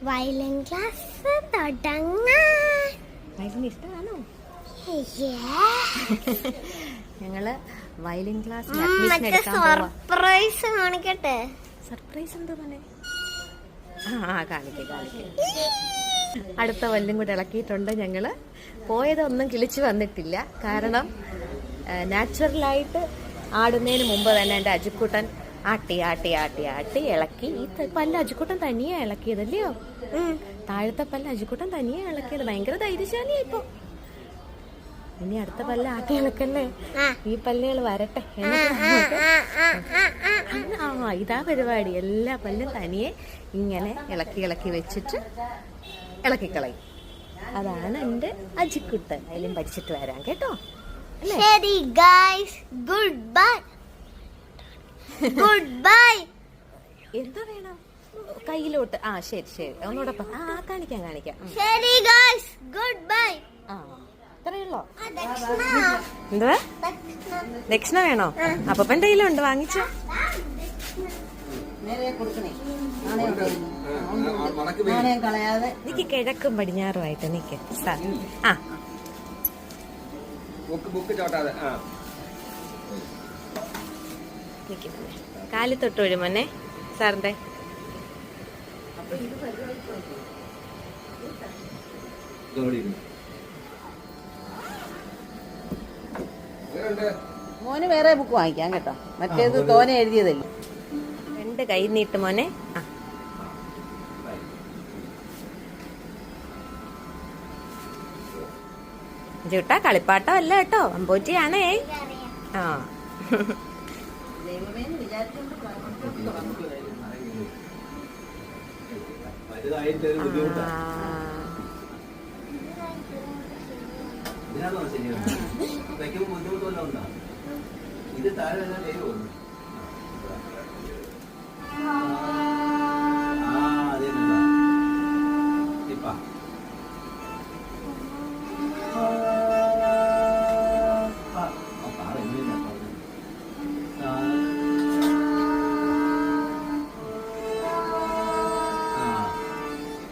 Violin class തുടങ്ങാൻ. Violin ഇഷ്ടമാണോ? ഞങ്ങള് വയലിൻ ക്ലാസ്സിൽ അഡ്മിഷൻ എടുക്കാൻ പോവാ. സർപ്രൈസ് കാണിക്കട്ടെ. സർപ്രൈസ് എന്താ പോലെ? കാണിക്കേ. അടുത്ത വല്ലും കൂടെ ഇളക്കിയിട്ടുണ്ട്. ഞങ്ങള് പോയതൊന്നും കിളിച്ചു വന്നിട്ടില്ല. കാരണം നാച്ചുറലായിട്ട് ആടുന്നതിന് മുമ്പ് തന്നെ എൻ്റെ അജുക്കുട്ടൻ ആട്ടി ഇളക്കി. ഈ പല്ല് അജുക്കുട്ടൻ തനിയെ ഇളക്കിയതല്ലയോ? താഴത്തെ പല്ല് അജുക്കുട്ടൻ തനിയെ ഇളക്കിയത്. ഭയങ്കര ധൈര്യശാലിയാ ഇപ്പൊ. ഇനി അടുത്ത പല്ല് ആട്ടി ഇളക്കല്ലേ? ഈ പല്ലുകൾ വരട്ടെ. ഇതാ പരിപാടി. എല്ലാ പല്ലും തനിയെ ഇങ്ങനെ ഇളക്കി വെച്ചിട്ട് ഇളക്കിക്കളയും. അതാണ് എൻ്റെ അജിക്കുട്ടൻ. അതിലും പഠിച്ചിട്ട് വരാം കേട്ടോ. ശരി ഗൈസ്, ഗുഡ് ബൈ. എന്താ വേണം കയ്യിലോട്ട്? ശരി ഒന്നുകൂടെ കാണിക്കാം. ശരി ഗൈസ്, ഗുഡ് ബൈ. ഇത്രയുള്ളോ? എന്താ ദക്ഷിണ വേണോ? അപ്പൻ കയ്യിലുണ്ട്, വാങ്ങിച്ചോ. നിക്ക് കിഴക്കും പടിഞ്ഞാറുമായിട്ട് നിക്ക്. കാലി തൊട്ട് മോനെ സാറിന്റെ. മോന് വേറെ ബുക്ക് വാങ്ങിക്കാം കേട്ടോ. മറ്റേത് തോനെ എഴുതിയതല്ലേ. രണ്ട് കൈ നീട്ട് മോനെ. ചേട്ടാ കളിപ്പാട്ടം അല്ല കേട്ടോ, അമ്പോറ്റിയാണേ. ഇത് താഴെ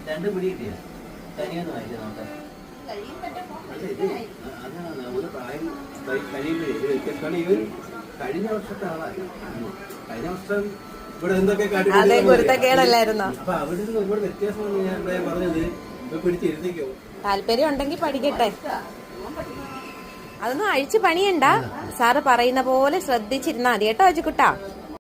രണ്ട് പിടി കിട്ടിയ തനിയൊന്നും വായിച്ചു നോക്കാം. ഇവർ കഴിഞ്ഞ വർഷത്തെ ആളാണ്. കഴിഞ്ഞ വർഷം ഇവിടെ എന്തൊക്കെ കുരുത്തക്കേടല്ലായിരുന്നോ? അപ്പൊ അവിടെ നിന്ന് ഒരുപാട് വ്യത്യാസം ഞാൻ പറഞ്ഞത്. പിടിച്ചിരുത്തിക്കോ. താല്പര്യം ഉണ്ടെങ്കിൽ പഠിക്കട്ടെ. അതൊന്നും അഴിച്ച് പണിയണ്ട. സാറ് പറയുന്ന പോലെ ശ്രദ്ധിച്ചിരുന്നാ മതി കേട്ടോ അജിക്കുട്ടാ.